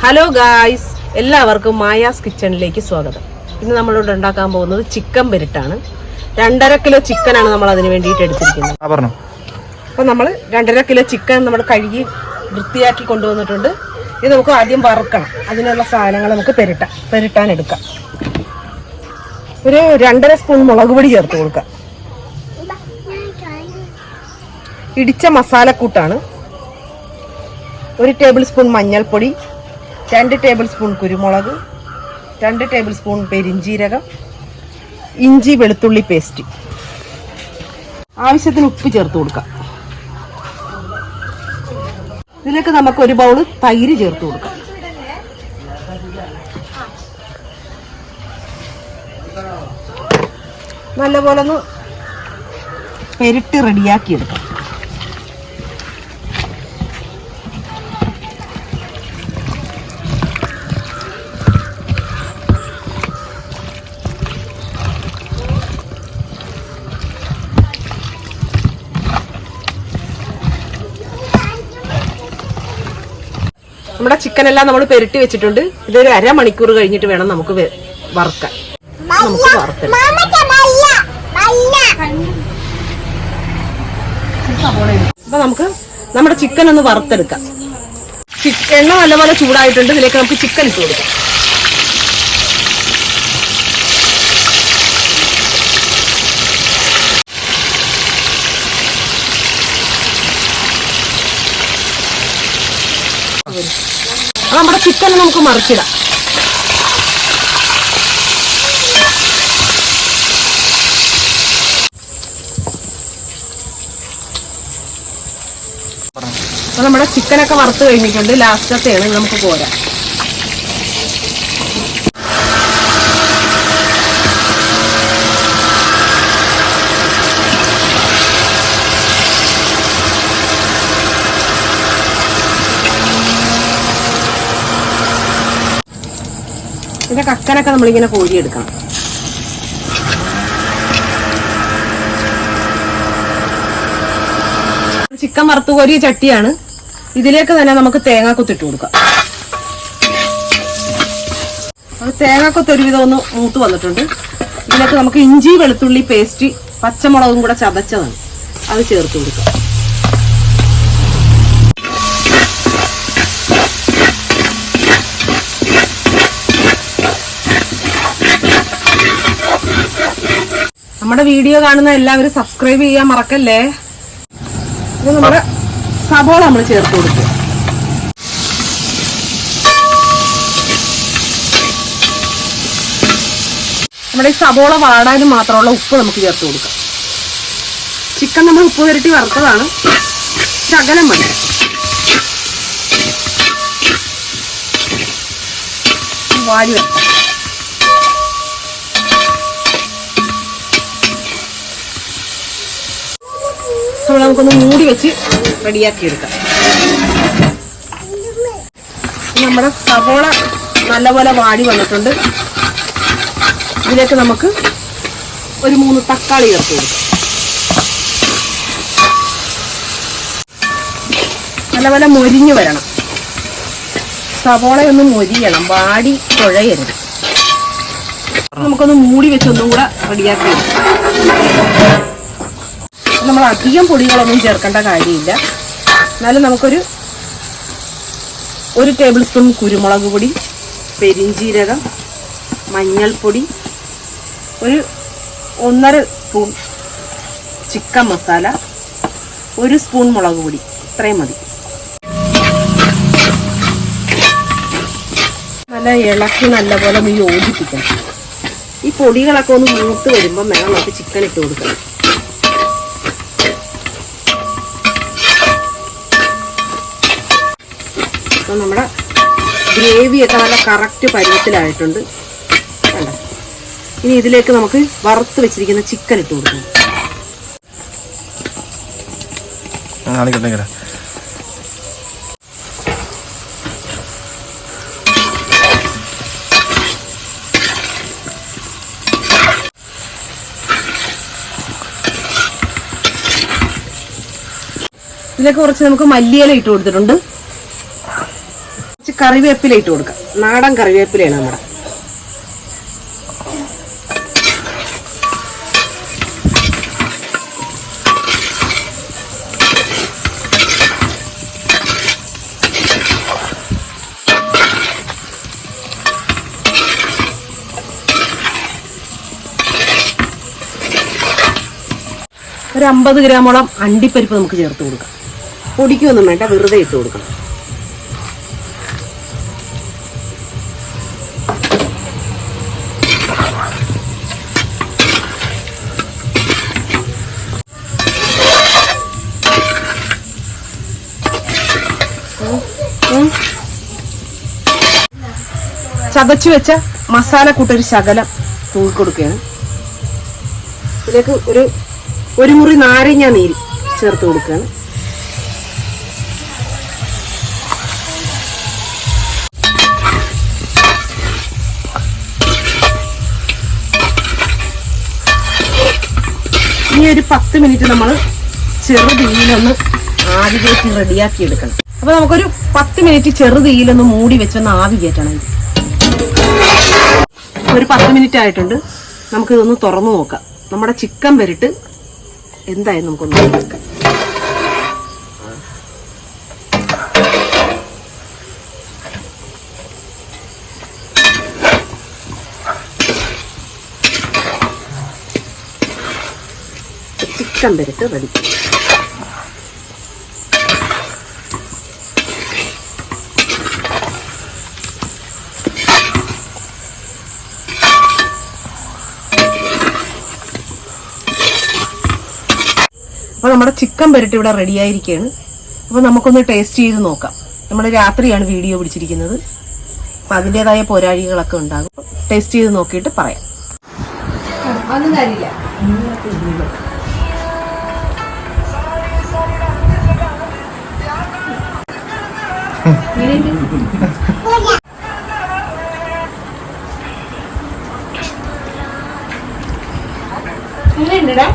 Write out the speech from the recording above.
Hello guys, എല്ലാവർക്കും Maya's കിച്ചണിലേക്ക് സ്വാഗതം. ഇന്ന് നമ്മളിവിടെ ഉണ്ടാക്കാൻ പോകുന്നത് ചിക്കൻ പെരട്ടാണ്. 2.5 കിലോ ചിക്കനാണ് നമ്മൾ അതിന് വേണ്ടിയിട്ട് എടുത്തിരിക്കുന്നത്. അപ്പോൾ നമ്മൾ 2.5 കിലോ ചിക്കൻ നമ്മൾ കഴുകി വൃത്തിയാക്കി കൊണ്ടുവന്നിട്ടുണ്ട്. ഇത് നമുക്ക് ആദ്യം വറുക്കണം. അതിനുള്ള സാധനങ്ങൾ നമുക്ക് പെരട്ടാൻ എടുക്കാം. ഒരു 2.5 സ്പൂൺ മുളക് പൊടി ചേർത്ത് കൊടുക്കാം. ഇടിച്ച മസാലക്കൂട്ടാണ്. 1 ടേബിൾ സ്പൂൺ മഞ്ഞൾപ്പൊടി, 2 ടേബിൾ സ്പൂൺ കുരുമുളക്, 2 ടേബിൾ സ്പൂൺ പെരിഞ്ജീരകം, ഇഞ്ചി വെളുത്തുള്ളി പേസ്റ്റ്, ആവശ്യത്തിന് ഉപ്പ് ചേർത്ത് കൊടുക്കാം. ഇതിലേക്ക് നമുക്ക് 1 ബൗൾ തൈര് ചേർത്ത് കൊടുക്കാം. നല്ലപോലെ ഒന്ന് പെരട്ടി റെഡിയാക്കി എടുക്കാം. നമ്മുടെ ചിക്കൻ എല്ലാം നമ്മൾ പെരട്ടി വെച്ചിട്ടുണ്ട്. ഇതൊരു 1/2 മണിക്കൂർ കഴിഞ്ഞിട്ട് വേണം നമുക്ക് വറുക്കാൻ. നമുക്ക് വറുത്തെടുക്കാം. അപ്പൊ നമുക്ക് നമ്മുടെ ചിക്കൻ ഒന്ന് വറുത്തെടുക്കാം. എണ്ണ നല്ലപോലെ ചൂടായിട്ടുണ്ട്. ഇതിലേക്ക് നമുക്ക് ചിക്കൻ ഇട്ട് കൊടുക്കാം. നമ്മുടെ ചിക്കൻ നമുക്ക് മറിച്ചിടാം. അപ്പൊ നമ്മുടെ ചിക്കനൊക്കെ വറുത്ത് കഴിഞ്ഞിട്ടുണ്ട്. ലാസ്റ്റത്തെയാണ് നമുക്ക് പോരാ. ഇതിന്റെ കക്കനൊക്കെ നമ്മളിങ്ങനെ കോരിയെടുക്കണം. ചിക്കൻ വറുത്ത് കോരിയ ചട്ടിയാണ്. ഇതിലേക്ക് തന്നെ നമുക്ക് തേങ്ങാക്കൊത്തിട്ട് കൊടുക്കാം. അത് തേങ്ങാക്കൊത്ത് ഒരുവിധം ഒന്ന് മൂത്ത് വന്നിട്ടുണ്ട്. ഇതിലേക്ക് നമുക്ക് ഇഞ്ചി വെളുത്തുള്ളി പേസ്റ്റ്, പച്ചമുളകും കൂടെ ചതച്ചതാണ്, അത് ചേർത്ത് കൊടുക്കാം. നമ്മുടെ വീഡിയോ കാണുന്ന എല്ലാവരും സബ്സ്ക്രൈബ് ചെയ്യാൻ മറക്കല്ലേ. ഇത് നമ്മുടെ സബോള നമ്മൾ ചേർത്ത് കൊടുക്കുക. നമ്മുടെ ഈ സബോള വാടാനും മാത്രമുള്ള ഉപ്പ് നമുക്ക് ചേർത്ത് കൊടുക്കാം. ചിക്കൻ നമ്മൾ ഉപ്പ് പുരട്ടി വറുത്തതാണ്. ശകലം മതി. വാരി വെക്കാം. നമുക്കൊന്ന് മൂടി വെച്ച് റെഡിയാക്കി എടുക്കാം. നമ്മുടെ സവോള നല്ലപോലെ വാടി വന്നിട്ടുണ്ട്. ഇതിലേക്ക് നമുക്ക് ഒരു 3 തക്കാളി ചേർത്ത് കൊടുക്കാം. നല്ലപോലെ മൊരിഞ്ഞു വരണം. സവോളയൊന്ന് മൊരിയണം, വാടി കുഴയരുത്. നമുക്കൊന്ന് മൂടി വെച്ച് ഒന്നും കൂടെ റെഡിയാക്കി എടുക്കാം. നമ്മൾ അധികം പൊടികളൊന്നും ചേർക്കേണ്ട കാര്യമില്ല. എന്നാലും നമുക്കൊരു 1 ടേബിൾ സ്പൂൺ കുരുമുളക് പൊടി, പെരിഞ്ജീരകം, മഞ്ഞൾപ്പൊടി, ഒരു 1.5 സ്പൂൺ ചിക്കൻ മസാല, 1 സ്പൂൺ മുളക് പൊടി, ഇത്രയും മതി. നല്ല ഇളക്കി നല്ലപോലെ ഒന്ന് യോജിപ്പിക്കണം. ഈ പൊടികളൊക്കെ ഒന്ന് മൂത്ത് വരുമ്പോൾ വേണം നമുക്ക് ചിക്കൻ ഇട്ട് കൊടുക്കണം. അപ്പം നമ്മുടെ ഗ്രേവിയൊക്കെ നല്ല കറക്റ്റ് പരുവത്തിലായിട്ടുണ്ട്. കണ്ടോ? ഇനി ഇതിലേക്ക് നമുക്ക് വറുത്ത് വെച്ചിരിക്കുന്ന ചിക്കൻ ഇട്ട് കൊടുക്കണം. ഇതിലേക്ക് കുറച്ച് നമുക്ക് മല്ലിയില ഇട്ട് കൊടുത്തിട്ടുണ്ട്. കറിവേപ്പില ഇട്ട് കൊടുക്കാം. നാടൻ കറിവേപ്പിലയാണ് നമ്മുടെ. ഒരു 50 ഗ്രാമോളം അണ്ടിപ്പരിപ്പ് നമുക്ക് ചേർത്ത് കൊടുക്കാം. പൊടിക്കൊന്നും വേണ്ട, വെറുതെ ഇട്ട് കൊടുക്കണം. ചതച്ചു വെച്ച മസാലക്കൂട്ടൊരു ശകലം തൂക്കിക്കൊടുക്കുകയാണ്. ഇതിലേക്ക് ഒരു മുറി നാരങ്ങ നീര് ചേർത്ത് കൊടുക്കുകയാണ്. ഇനി ഒരു 10 മിനിറ്റ് നമ്മൾ ചെറുതീയിലൊന്ന് ആവി കയറ്റി റെഡിയാക്കി എടുക്കണം. അപ്പൊ നമുക്കൊരു 10 മിനിറ്റ് ചെറുതീയിലൊന്ന് മൂടി വെച്ചൊന്ന് ആവി കയറ്റണം. ഒരു 10 മിനിറ്റ് ആയിട്ടുണ്ട്. നമുക്കിതൊന്ന് തുറന്നു നോക്കാം. നമ്മുടെ ചിക്കൻ പെരട്ട് എന്തായാലും നമുക്കൊന്ന് നോക്കാം. ചിക്കൻ പെരട്ട് റെഡി. അപ്പോൾ നമ്മുടെ ചിക്കൻ പെരട്ട് ഇവിടെ റെഡി ആയിരിക്കുകയാണ്. അപ്പോൾ നമുക്കൊന്ന് ടേസ്റ്റ് ചെയ്ത് നോക്കാം. നമ്മൾ രാത്രിയാണ് വീഡിയോ പിടിച്ചിരിക്കുന്നത്, അപ്പം അതിൻ്റെതായ പോരാഴികളൊക്കെ ഉണ്ടാകും. ടേസ്റ്റ് ചെയ്ത് നോക്കിയിട്ട് പറയാം. ഒന്നും കാര്യമില്ല. എങ്ങനെയുണ്ടടാ?